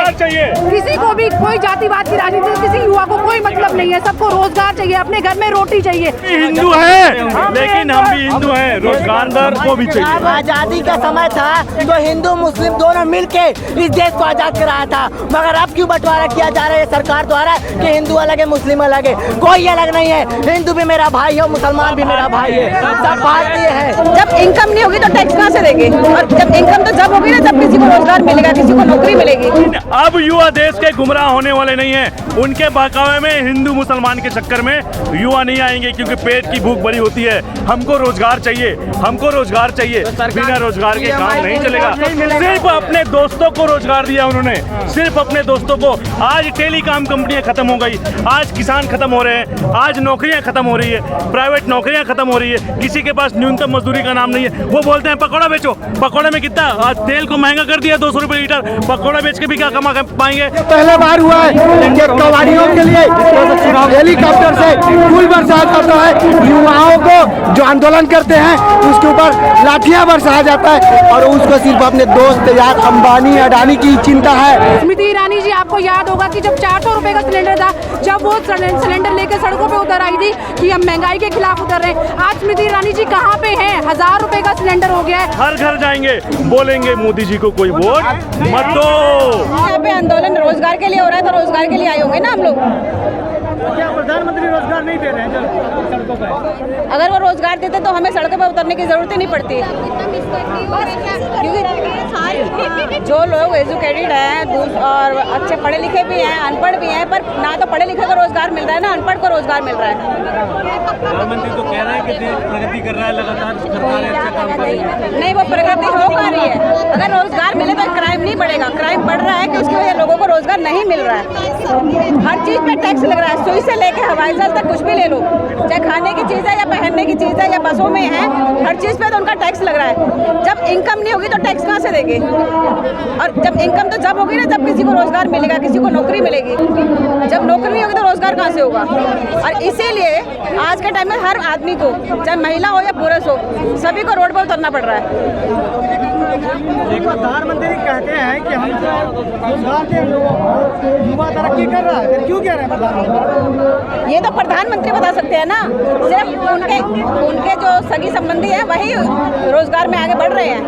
रोजगार चाहिए। किसी को भी कोई जातिवाद की राजनीति से किसी युवा को कोई मतलब नहीं है, सबको रोजगार चाहिए, अपने घर में रोटी चाहिए। हिंदू है लेकिन हम भी हिंदू हैं, रोजगार को भी चाहिए। आजादी का समय था तो हिंदू मुस्लिम दोनों मिलके इस देश को आजाद कराया था, मगर अब क्यों बंटवारा किया जा रहा है सरकार द्वारा कि हिंदू अलग है मुस्लिम अलग है? कोई अलग नहीं है, हिंदू भी मेरा भाई है, मुसलमान भी मेरा भाई है, सब भारतीय है। जब इनकम नहीं होगी तो टैक्स कहाँ से देंगे? और जब इनकम तो जब होगी ना जब किसी को रोजगार मिलेगा, किसी को नौकरी मिलेगी। अब युवा देश के गुमराह होने वाले नहीं हैं, उनके बहकावे में हिंदू मुसलमान के चक्कर में युवा नहीं आएंगे, क्योंकि पेट की भूख बड़ी होती है। हमको रोजगार चाहिए, हमको रोजगार चाहिए, बिना रोजगार के काम नहीं चलेगा। सिर्फ अपने दोस्तों को रोजगार दिया उन्होंने, सिर्फ अपने दोस्तों को। आज टेलीकॉम कंपनियां खत्म हो गई, आज किसान खत्म हो रहे हैं, आज नौकरियां खत्म हो रही है, प्राइवेट नौकरियां खत्म हो रही है, किसी के पास न्यूनतम मजदूरी का नाम नहीं है। वो बोलते हैं पकौड़ा बेचो, पकौड़े में कितना आज तेल को महंगा कर दिया, 200 रुपए लीटर, पकौड़ा बेच के भी क्या कमा पाएंगे? पहला बार हुआ है कि कबाड़ियों के लिए हेलीकॉप्टर से फूल बरसाया जाता है, युवाओं को जो आंदोलन करते हैं उसके ऊपर लाठियां बरसाया जाता है, और उसको सिर्फ अपने दोस्त यार अंबानी अडानी की चिंता है। स्मृति ईरानी जी, आपको याद होगा कि जब 400 रुपए का सिलेंडर था, जब वो सिलेंडर लेकर सड़कों पे उतर आई थी कि हम महंगाई के खिलाफ उतर रहे हैं, आज स्मृति ईरानी जी कहाँ पे हैं? 1000 रुपए का सिलेंडर हो गया है। हर घर जाएंगे, बोलेंगे मोदी जी को कोई वोट मत दो। यहाँ पे आंदोलन रोजगार के लिए हो रहा है तो रोजगार के लिए आए होंगे ना हम लोग। क्या प्रधानमंत्री रोजगार नहीं दे रहे हैं सड़कों पर? अगर वो रोजगार देते तो हमें सड़कों पर उतरने की जरूरत ही नहीं पड़ती, क्योंकि जो लोग एजुकेटेड हैं और अच्छे पढ़े लिखे भी हैं, अनपढ़ भी हैं, पर ना तो पढ़े लिखे को रोजगार मिल रहा है ना अनपढ़ को रोजगार मिल रहा है। प्रधानमंत्री तो कह रहे हैं कि देश प्रगति कर रहा है, लगातार सरकारें अच्छा काम कर रही है। नहीं, वो प्रगति हो पा रही है। अगर रोजगार मिले तो क्राइम नहीं बढ़ेगा। क्राइम बढ़ रहा है कि उसकी वजह लोगों को रोजगार नहीं मिल रहा है। हर चीज पे टैक्स लग रहा है, सुई से लेके हवाई जहाज तक कुछ भी ले लो, चाहे खाने की चीज है या पहनने की चीज है या बसों में है, हर चीज पे तो उनका टैक्स लग रहा है। जब इनकम नहीं होगी तो टैक्स कहाँ से देंगे? और जब इनकम तो जब होगी ना जब किसी को रोजगार मिलेगा, किसी को नौकरी मिलेगी। जब नौकरी नहीं होगी तो रोजगार कहाँ से होगा? और इसीलिए आज के टाइम में हर आदमी को, चाहे महिला हो या पुरुष हो, सभी को रोड पर उतरना पड़ रहा है। प्रधानमंत्री कहते हैं कि हम रोजगार के लोगों को, युवा तरक्की कर रहा है, क्यों कह रहे हैं प्रधानमंत्री? ये तो प्रधानमंत्री बता सकते हैं ना। सिर्फ उनके जो सगी संबंधी हैं वही रोजगार में आगे बढ़ रहे हैं,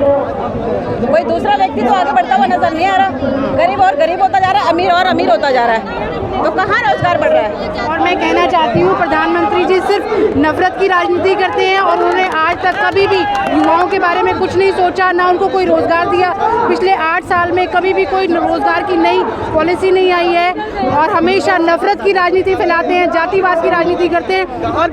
कोई दूसरा व्यक्ति तो आगे बढ़ता हुआ नजर नहीं आ रहा। गरीब और गरीब होता जा रहा है, अमीर और अमीर होता जा रहा है, तो कहाँ रोजगार बढ़ रहा है? और मैं कहना चाहती हूँ प्रधानमंत्री जी सिर्फ नफरत की राजनीति करते हैं, और उन्होंने आज तक कभी भी युवाओं के बारे में कुछ नहीं सोचा, ना उनको कोई रोजगार दिया। पिछले 8 साल में कभी भी कोई रोजगार की नई पॉलिसी नहीं आई है, और हमेशा नफरत की राजनीति फैलाते हैं, जातिवाद की राजनीति करते हैं, और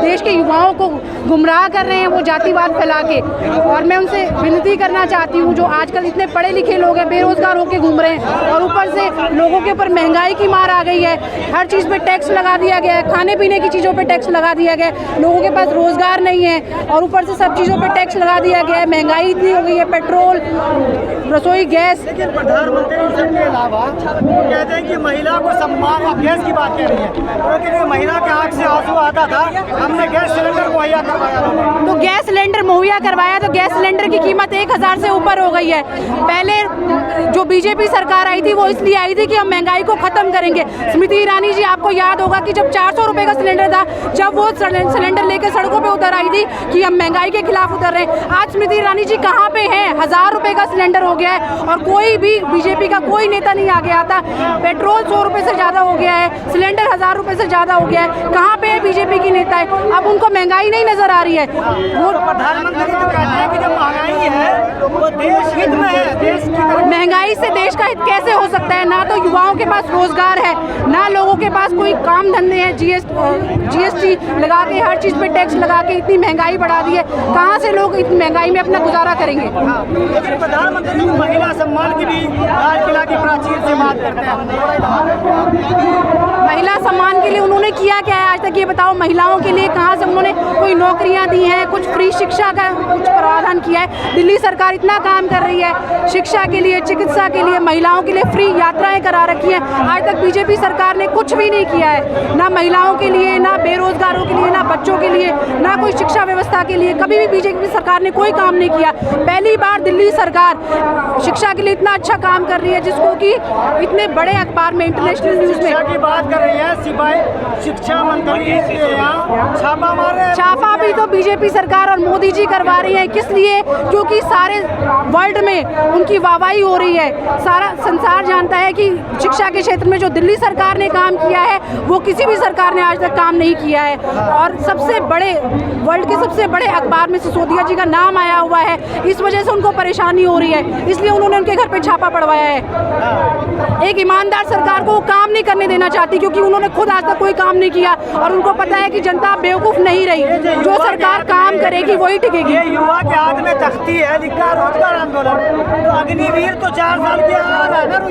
देश के युवाओं को गुमराह कर रहे हैं वो जातिवाद फैला के। और मैं उनसे विनती करना चाहती हूँ, जो आजकल इतने पढ़े लिखे लोग हैं बेरोजगार होकर घूम रहे हैं, और ऊपर से लोगों के ऊपर महंगाई की मार आ गई है, हर चीज़ पे टैक्स लगा दिया गया है, खाने पीने की चीज़ों पे टैक्स लगा दिया गया है, लोगों के पास रोजगार नहीं है, और ऊपर से सब चीज़ों पे टैक्स लगा दिया गया है, महंगाई इतनी हो गई है, पेट्रोल, रसोई गैस। लेकिन प्रधानमंत्री इसके अलावा वो कहते हैं कि महिला को सम्मान, आप गैस की बात कह रही है, क्योंकि महिला के आँख से आंसू आता था, हमने गैस सिलेंडर मुहैया करवाया। तो गैस सिलेंडर मुहैया करवाया तो गैस सिलेंडर की कीमत 1000 से ऊपर हो गई है। पहले जो बीजेपी सरकार आई थी वो इसलिए आई थी कि हम महंगाई को खत्म करेंगे। स्मृति ईरानी जी, आपको याद होगा कि जब 400 रुपए का सिलेंडर था, जब वो सिलेंडर लेकर सड़कों पे उतर आई थी कि हम महंगाई के खिलाफ उतर रहे हैं, आज स्मृति ईरानी जी कहाँ पे हैं? 1000 रुपए का सिलेंडर हो गया है, और कोई भी बीजेपी का कोई नेता नहीं आगे आता। पेट्रोल 100 रुपए से ज्यादा हो गया है, सिलेंडर 1000 रुपए से ज्यादा हो गया है। कहाँ पे है बीजेपी की नेता है? अब उनको महंगाई नहीं नजर आ रही है। वो प्रधानमंत्री तो कहते हैं कि जो महंगाई है वो देश हित में है, देश की महंगाई से देश का हित कैसे हो सकता है? ना तो युवाओं के पास रोजगार है, ना लोगों के पास कोई काम धंधे हैं। जीएसटी लगा के, हर चीज पे टैक्स लगा के इतनी महंगाई बढ़ा दी है, कहाँ से लोग इतनी महंगाई में अपना गुजारा करेंगे? लेकिन प्रधानमंत्री महिला सम्मान की भी लाल किला की प्राचीर से बात करते हैं। महिला सम्मान के लिए उन्होंने किया क्या है आज तक? ये बताओ, महिलाओं के लिए कहाँ से उन्होंने कोई नौकरियां दी हैं, कुछ फ्री शिक्षा का कुछ प्रावधान किया है? दिल्ली सरकार इतना काम कर रही है शिक्षा के लिए, चिकित्सा के लिए, महिलाओं के लिए फ्री यात्राएं करा रखी हैं। आज तक बीजेपी सरकार ने कुछ भी नहीं किया है, ना महिलाओं के लिए, ना बेरोजगारों के लिए, ना बच्चों के लिए, ना कोई शिक्षा व्यवस्था के लिए। कभी भी बीजेपी सरकार ने कोई काम नहीं किया। पहली बार दिल्ली सरकार शिक्षा के लिए इतना अच्छा काम कर रही है, जिसको कि इतने बड़े अखबार में, इंटरनेशनल न्यूज में की बात कर रही है। सिपाही शिक्षा मंत्री के यहाँ छापा मार रहे हैं। छापा भी तो बीजेपी सरकार और मोदी जी करवा रही है। किस लिए? क्योंकि सारे वर्ल्ड में उनकी वाहवाही हो रही है। सारा संसार जानता है कि शिक्षा के क्षेत्र में जो दिल्ली सरकार ने काम किया है वो किसी भी सरकार ने आज तक काम नहीं किया है। और सबसे बड़े, वर्ल्ड के सबसे बड़े अखबार में सिसोदिया जी का नाम आया हुआ है, इस वजह से उनको परेशानी हो रही है, इसलिए उन्होंने उनके घर पे छापा पड़वाया है। एक ईमानदार सरकार को वो काम नहीं करने देना चाहती, क्योंकि उन्होंने खुद आज तक कोई काम नहीं किया और उनको पता है कि जनता बेवकूफ़ नहीं रही। जो सरकार काम करेगी वही टिकेगी। ये युवा के हाथ में तख्ती है, लिखा रोजगार आंदोलन। तो अग्निवीर तो 4 साल के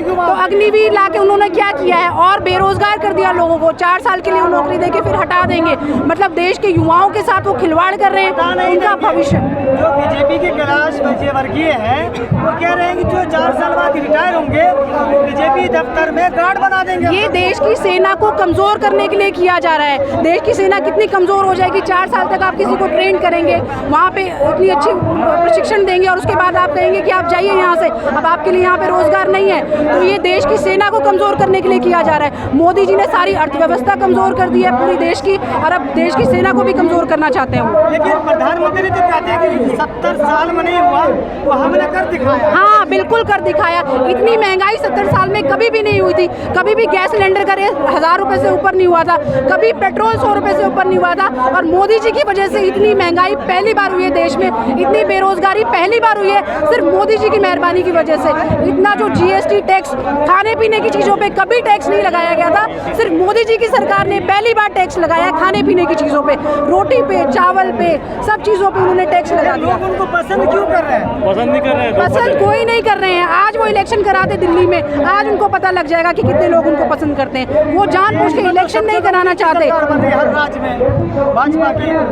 तो अग्निवीर लाके उन्होंने क्या किया है? और बेरोजगार कर दिया लोगों को। 4 साल के लिए वो नौकरी देके फिर हटा देंगे। मतलब देश के युवाओं के साथ वो खिलवाड़ कर रहे हैं। उनका भविष्य, जो बीजेपी के कैलाश विजयवर्गीय हैं, वो कह रहे हैं कि जो 4 साल बाद रिटायर होंगे वो बीजेपी दफ्तर में गार्ड बना देंगे। ये देश की सेना को कमजोर करने के लिए किया जा रहा है। देश की सेना कितनी कमजोर हो जाएगी? 4 साल तक आप किसी को ट्रेन करेंगे, वहाँ पे इतनी अच्छी प्रशिक्षण देंगे और उसके बाद आप कहेंगे कि आप जाइए यहाँ से, अब आपके लिए यहाँ पे रोजगार नहीं है। तो ये देश की सेना को कमजोर करने के लिए किया जा रहा है। मोदी जी ने सारी अर्थव्यवस्था कमजोर कर दी है पूरी देश की, और अब देश की सेना को भी कमजोर करना चाहते हैं वो। लेकिन प्रधानमंत्री तो कहते हैं कि 70 साल में नहीं हुआ, वो हमने कर दिखाया। हाँ, बिल्कुल कर दिखाया। इतनी महंगाई 70 साल में कभी भी नहीं हुई थी। कभी भी गैस सिलेंडर का रेट 1000 रुपए से ऊपर नहीं हुआ था, कभी पेट्रोल 100 रुपए से ऊपर नहीं हुआ था। और मोदी जी की वजह से इतनी महंगाई पहली बार हुई है देश में, इतनी बेरोजगारी पहली बार हुई है सिर्फ मोदी जी की मेहरबानी की वजह से। इतना जो जीएसटी टैक्स, खाने पीने की चीज़ों पे कभी टैक्स नहीं लगाया गया था, सिर्फ मोदी जी की सरकार ने पहली बार टैक्स लगाया खाने पीने की चीज़ों पे, रोटी पे, चावल पे, सब चीज़ों पे उन्होंने टैक्स लगा दिया। उनको पसंद क्यों कर रहे हैं? पसंद नहीं कर रहे हैं। पसंद कोई नहीं कर रहे हैं। आज वो इलेक्शन कराते दिल्ली में, आज उनको पता लग जाएगा कि कितने लोग उनको पसंद करते हैं। वो जानबूझ के इलेक्शन नहीं कराना चाहते। हर राज्य में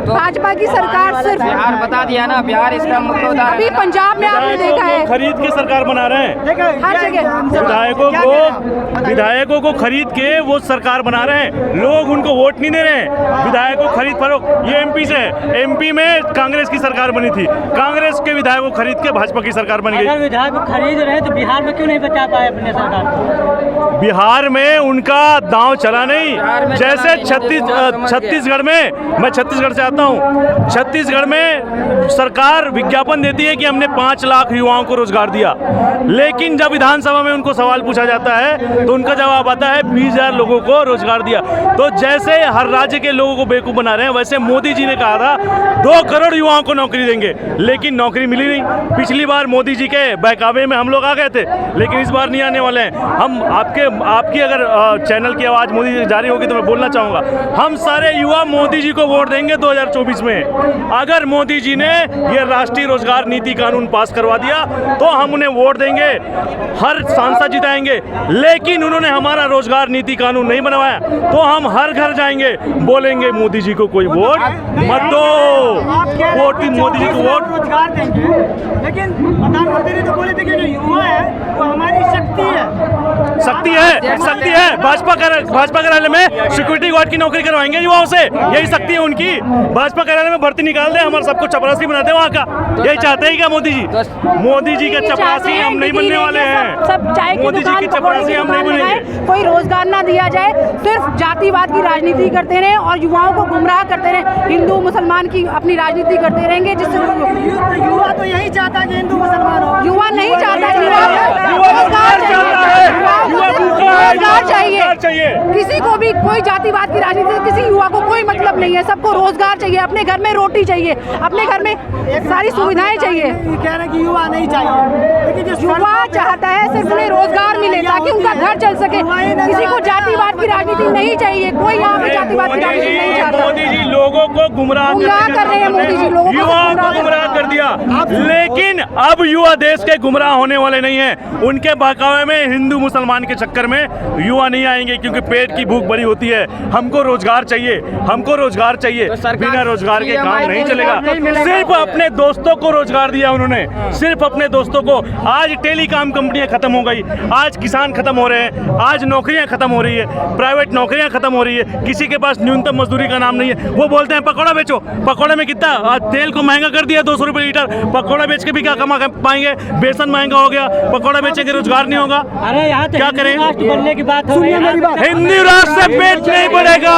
भाजपा की सरकार सिर्फ बिहार बता दिया ना, बिहार इसका मुख्य उदाहरण। अभी पंजाब में आपने देखा है, खरीद के सरकार बना रहे हैं। हर जगह विधायकों को खरीद के वो सरकार बना रहे हैं। लोग उनको वोट नहीं दे रहे हैं, विधायकों को खरीद फरोख्त। ये एमपी से, एमपी में कांग्रेस की सरकार बनी थी, कांग्रेस के विधायकों को खरीद के भाजपा की सरकार बन गई। अगर विधायक को खरीद रहे तो बिहार में क्यों नहीं बचा पाए अपने सरकार को? बिहार में उनका दांव चला नहीं। जैसे छत्तीसगढ़ में, मैं छत्तीसगढ़ से आता हूँ, छत्तीसगढ़ में सरकार विज्ञापन देती है कि हमने 5 लाख युवाओं को रोजगार दिया, लेकिन जब विधानसभा में उनको सवाल पूछा जाता है तो उनका जवाब आता है 20,000 लोगों को रोजगार दिया। तो जैसे हर राज्य के लोगों को बेवकूफ़ बना रहे हैं, वैसे मोदी जी ने कहा था 2 करोड़ युवाओं को नौकरी देंगे, लेकिन नौकरी मिली नहीं। पिछली बार मोदी जी के बहकावे में हम लोग आ गए थे, लेकिन इस बार नहीं आने वाले हैं। हम आपकी अगर चैनल की आवाज़ मोदी जी जारी होगी तो मैं बोलना चाहूँगा, हम सारे युवा मोदी जी को वोट देंगे 2024 में। अगर मोदी जी ने ये राष्ट्रीय रोजगार नीति कानून पास करवा दिया तो हम उन्हें वोट देंगे, हर सांसद जिताएंगे। लेकिन उन्होंने हमारा रोजगार नीति कानून नहीं बनवाया तो हम हर घर जाएंगे, बोलेंगे मोदी जी को कोई वोट मत दो, वोट मोदी जी को वोट। रोजगार देंगे, लेकिन प्रधानमंत्री तो बोले थे कि जो युवा है वो हमारी शक्ति है। शक्ति है। भाजपा कार्यालय में सिक्योरिटी गार्ड की नौकरी करवाएंगे युवाओं से, यही शक्ति है उनकी। भाजपा कार्यालय में भर्ती निकाल दे, हमारे सबको चपरासी बना दे वहाँ का, यही चाहते हैं क्या मोदी जी? मोदी जी के चपरासी हम नहीं बनने वाले हैं। सब चाय की मोदी जी की चपरासी हम नहीं बनेंगे। कोई रोजगार ना दिया जाए, सिर्फ जातिवाद की राजनीति करते रहे और युवाओं को गुमराह करते रहे, हिंदू मुसलमान की अपनी राजनीति करते रहेंगे, जिससे युवा तो यही चाहता है कि हिंदू मुसलमान हो। युवा नहीं चाहता, रोजगार चाहिए। किसी को भी कोई जातिवाद की राजनीति से किसी युवा को कोई मतलब नहीं है, सबको रोजगार चाहिए, अपने घर में रोटी चाहिए, अपने घर में सारी सुविधाएं चाहिए। ये कह रहे हैं कि युवा नहीं चाहिए, लेकिन जो युवा चाहता है सिर्फ उन्हें रोजगार मिले ताकि उनका घर चल सके। किसी को जातिवाद की राजनीति नहीं चाहिए, कोई यहाँ पे जातिवाद की राजनीति नहीं चाहता। मोदी जी लोगों को गुमराह कर रहे हैं, मोदी जी लोगों को युवाओं को गुमराह कर दिया। लेकिन अब युवा देश के गुमराह होने वाले नहीं हैं। उनके बहकावे में, हिंदू मुसलमान के चक्कर में युवा नहीं आएंगे क्योंकि पेट की भूख बड़ी होती है। हमको रोजगार चाहिए, हमको रोजगार चाहिए। बिना रोजगार के काम नहीं चलेगा। सिर्फ अपने दोस्तों को रोजगार दिया उन्होंने, सिर्फ अपने दोस्तों को। आज टेलीकॉम कंपनियां खत्म हो गई, आज किसान खत्म हो रहे हैं, आज नौकरियां खत्म हो रही है, प्राइवेट नौकरियां खत्म हो रही है। किसी के पास न्यूनतम मजदूरी का नाम नहीं है। वो बोलते हैं पकौड़ा बेचो, पकौड़े में कितना आज तेल को महंगा कर दिया, 200 रुपये लीटर। पकौड़ा बेच के भी क्या कमा पाएंगे? बेसन महंगा हो गया, पकौड़ा बेचेंगे रोजगार नहीं होगा। अरे यहाँ तो क्या करें? राष्ट्र बनने की बात हो रही है। हिंदू राष्ट्र से पेट नहीं बढ़ेगा,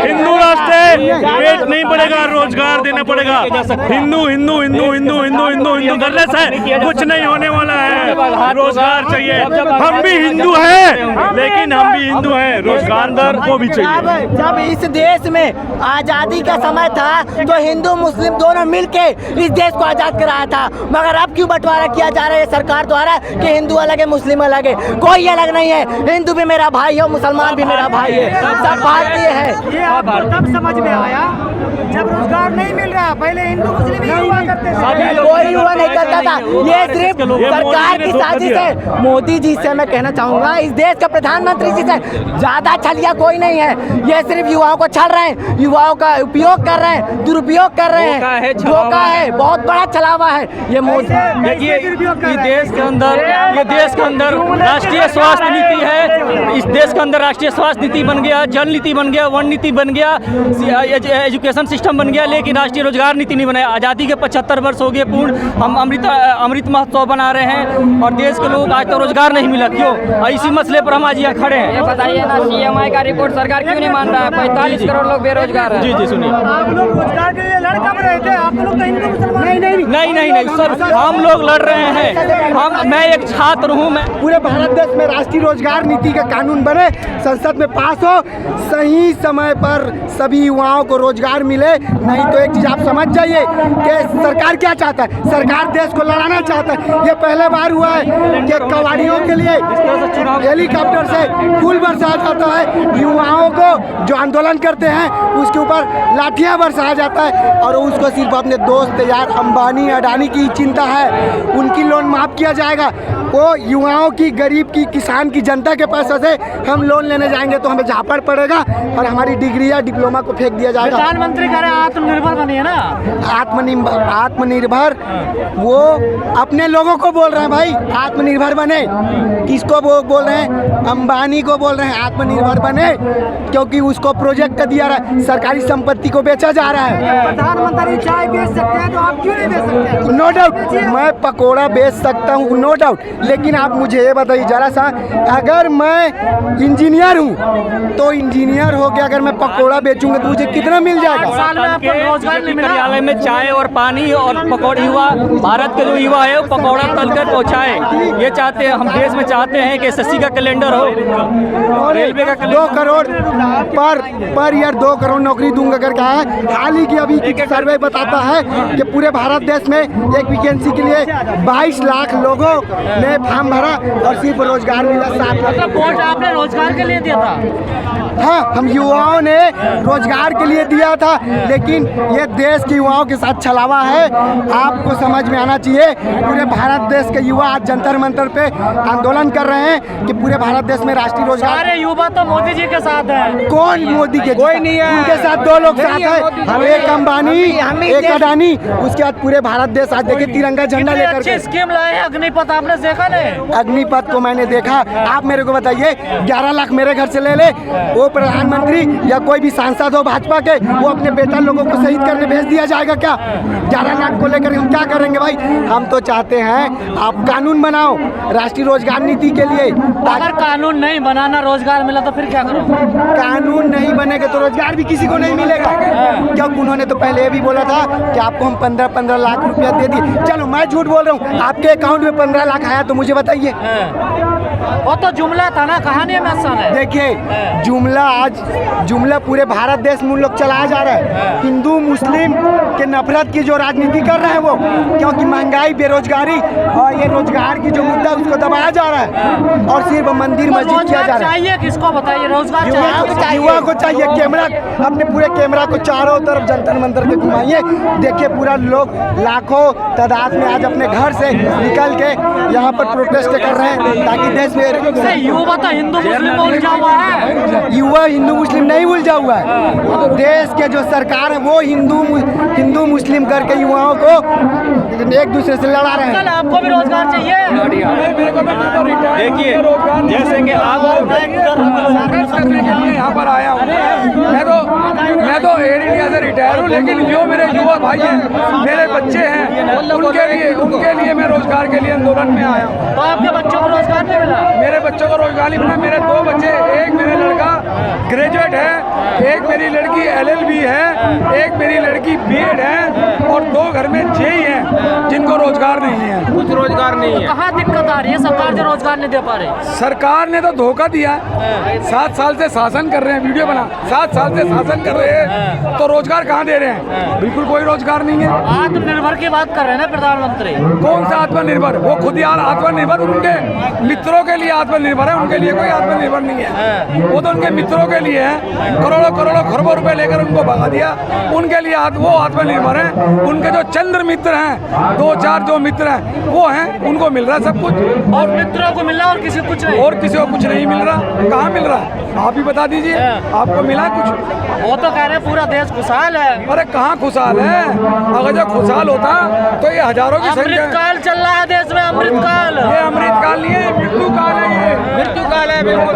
हिंदू राष्ट्र से पेट नहीं बढ़ेगा, रोजगार देना पड़ेगा। हिंदू हिंदू हिंदू हिंदू हिंदू हिंदू हिंदू करने से कुछ नहीं होने वाला है। रोजगार चाहिए। हम भी हिंदू हैं, लेकिन हम भी हिंदू हैं, रोजगार को भी चाहिए। जब इस देश में आजादी का समय था तो हिंदू मुस्लिम दोनों मिलके इस देश को आजाद कराया था, मगर अब क्यों बंटवारा किया जा रहा है सरकार द्वारा कि हिंदू अलग है मुस्लिम अलग है? कोई अलग नहीं है। हिंदू भी मेरा भाई है, मुसलमान भी मेरा भाई है, सब भारतीय है। ये आपको तब समझ में आया जब रोजगार नहीं मिल रहा। पहले हिंदू मुस्लिम ही हुआ करते थे, कोई हुआ नहीं करता था। ये सिर्फ सरकार की साजिश है। मोदी जी से मैं कहना चाहूँगा, इस देश के प्रधानमंत्री जी से ज्यादा छलिया कोई नहीं है। ये सिर्फ युवाओं को छल रहे हैं, युवाओं का उपयोग कर रहे हैं, दुरुपयोग कर रहे हैं। धोखा है, बहुत बड़ा छलावा है ये मोदी। देखिए, ये देश के अंदर राष्ट्रीय स्वास्थ्य नीति है। इस देश के अंदर राष्ट्रीय स्वास्थ्य नीति बन गया, जल नीति बन गया, वन नीति बन गया, एजुकेशन सिस्टम बन गया, लेकिन राष्ट्रीय रोजगार नीति नहीं बनाया। आज़ादी के 75 वर्ष हो गए पूर्ण, हम अमृत महोत्सव बना रहे हैं और देश के लोग आज तक रोजगार नहीं मिला। क्यों? इसी मसले पर हम आज यहाँ खड़े हैं। ये बताइए ना, सीएमआई का रिपोर्ट सरकार क्यों नहीं मान रहा है? 45 करोड़ लोग बेरोजगार हैं। जी जी सुनिए। आप लोग रोजगार के लिए लड़ कब रहे थे? आप लोग तो हिंदू मुसलमान नहीं सर, हम लोग लड़ रहे हैं। मैं एक छात्र हूँ। मैं पूरे भारत देश में राष्ट्रीय रोजगार नीति का कानून बने, संसद में पास हो, सही समय पर सभी युवाओं को रोजगार मिले। नहीं तो एक चीज आप समझ जाइए कि सरकार क्या चाहता है, सरकार देश को लड़ाना चाहता है। ये पहले बार हुआ है कि कबाड़ियों के लिए हेलीकॉप्टर से फूल बरसाया जाता है, युवाओं को जो आंदोलन करते हैं उसके ऊपर लाठियां बरसाया जाता है, और उसको सिर्फ अपने दोस्त यार अंबानी अडानी की चिंता है। उनकी लोन माफ किया जाएगा, वो युवाओं की, गरीब की, किसान की, जनता के पैसे से हम लोन लेने जाएंगे तो हमें झापड़ पड़ेगा और हमारी डिग्री या डिप्लोमा को फेंक दिया जाएगा। प्रधानमंत्री कह रहे हैं आत्मनिर्भर बनिए ना। आत्मनिर्भर वो अपने लोगों को बोल रहे हैं भाई, आत्मनिर्भर बने। किसको वो बोल रहे हैं? अंबानी को बोल रहे हैं आत्मनिर्भर बने, क्योंकि उसको प्रोजेक्ट का दिया रहा है, सरकारी संपत्ति को बेचा जा रहा है। प्रधानमंत्री चाय बेच सकते हैं तो आप क्यों नहीं बेच सकते? नो डाउट मैं पकोड़ा बेच सकता हूँ, नो डाउट, लेकिन आप मुझे ये बताइए जरा सा, अगर मैं इंजीनियर हूँ तो इंजीनियर हो के अगर मैं पकोड़ा बेचूंगा तो मुझे कितना मिल जाएगा? साल में आपको रोजगार नहीं मिला। कार्यालय में चाय और पानी और पकौड़े, युवा भारत के जो युवा है वो पकौड़ा तलकर पहुँचाए। ये चाहते हैं, हम देश में चाहते हैं कि एसएससी का कैलेंडर हो, रेलवे का 2 करोड़ पर ईयर 2 करोड़ नौकरी दूंगा करके है। हाल ही की अभी की सर्वे बताता है कि पूरे भारत देश में एक वैकेंसी के लिए 22 लाख लोगों ने फॉर्म भरा और सिर्फ रोजगार मिला 7 लाख। वोट आपने रोजगार के लिए दिया था? हाँ, हम युवाओं ने रोजगार के लिए दिया था, लेकिन ये देश के युवाओं के साथ छलावा है। आपको समझ में आना चाहिए, पूरे भारत देश के युवा आज जंतर मंतर पे आंदोलन कर रहे हैं कि पूरे भारत देश में राष्ट्रीय रोजगार। सारे युवा तो मोदी जी के साथ है। कौन मोदी के? कोई नहीं है, उनके साथ 2 लोग साथ है, एक अंबानी एक अडानी। उसके बाद पूरे भारत देश आज देखिए तिरंगा झंडा लेकर अच्छी स्कीम लाए हैं। अग्निपथ आपने देखा नहीं? अग्निपथ को मैंने देखा। आप मेरे को बताइए, 11 लाख मेरे घर से ले ले, वो प्रधानमंत्री या कोई भी सांसद हो भाजपा के, वो अपने बेटा लोगों को शहीद करने भेज दिया जाएगा क्या? 11 लाख को लेकर हम क्या करेंगे भाई? हम तो चाहते हैं आप कानून बनाओ राष्ट्रीय रोजगार नीति के लिए। अगर कानून नहीं बनाना, रोजगार मिला तो फिर क्या करो? कानून नहीं बनेगा तो रोजगार भी किसी को नहीं मिलेगा। क्योंकि उन्होंने तो पहले ये भी बोला था कि आपको हम 15-15 लाख रुपया दे दिए। चलो मैं झूठ बोल रहा हूँ, आपके अकाउंट में 15 लाख आया तो मुझे बताइए। वो तो जुमला था ना, कहानी में आसान है। देखिए जुमला पूरे भारत देश में लोग चलाया जा रहा है। हिंदू मुस्लिम के नफरत की जो राजनीति कर रहे हैं वो, क्योंकि महंगाई, बेरोजगारी और ये रोजगार की जो मुद्दा उसको दबाया जा रहा है और सिर्फ मंदिर मस्जिद किया जा रहा है। चाहिए किसको बताइए? रोजगार युवा को चाहिए। कैमरा, अपने पूरे कैमरा को चारों तरफ जंतर मंतर के घुमाइए, देखिए पूरा लोग लाखों तादाद में आज अपने घर से निकल के यहाँ पर प्रोटेस्ट कर रहे हैं ताकि देश में युवा तो हिंदू मुस्लिम उलझा हुआ है। युवा हिंदू मुस्लिम नहीं उलझा हुआ है, देश के जो सरकार है वो हिंदू मुस्लिम करके युवाओं को एक दूसरे से लड़ा रहे हैं। आपको भी रोजगार चाहिए। देखिए जैसे कि आप यहाँ पर आया हूँ, मैं तो एयर इंडिया से रिटायर हूँ, लेकिन जो मेरे युवा भाई हैं, मेरे बच्चे हैं, उनके लिए मैं रोजगार के लिए आंदोलन में आया हूँ। तो आपके बच्चों को रोजगार नहीं मिला? मेरे बच्चों को रोजगार नहीं मिला। मेरे 2 बच्चे, एक मेरा लड़का ग्रेजुएट है, एक मेरी लड़की LLB है, एक मेरी लड़की B.Ed है, और 2 घर में JEE हैं जिनको रोजगार नहीं है। कुछ रोजगार नहीं है। कहाँ दिक्कत आ रही है? सरकार जो रोजगार नहीं दे पा रही। सरकार ने तो धोखा दिया। 7 साल से शासन कर रहे हैं, वीडियो बना, 7 साल से शासन कर रहे हैं, तो रोजगार कहाँ दे रहे हैं? बिल्कुल कोई रोजगार नहीं है। आत्मनिर्भर की बात कर रहे हैं ना प्रधानमंत्री। कौन सा आत्मनिर्भर? वो खुद यार आत्मनिर्भर, उनके मित्रों के लिए आत्मनिर्भर है, उनके लिए कोई आत्मनिर्भर नहीं है। वो तो उनके मित्रों के लिए है, करोड़ों करोड़ों खरबों रुपए लेकर उनको भगा दिया, उनके लिए वो आत्मनिर्भर है। उनके जो चंद्र मित्र हैं, 2-4 जो मित्र हैं वो हैं, उनको मिल रहा है सब कुछ, और मित्रों को मिल रहा है और किसी को कुछ नहीं। और किसी को कुछ नहीं मिल रहा। कहाँ मिल रहा है? आप ही बता दीजिए, आपको मिला कुछ? वो तो कह रहे हैं पूरा देश खुशहाल है। अरे कहाँ खुशहाल है? अगर जो खुशहाल होता तो ये हजारों की संख्या। अमृतकाल चल रहा है देश में, अमृतकाल। ये अमृतकाल नहीं है, मृत्युकाल है। ये मृत्युकाल है बिल्कुल।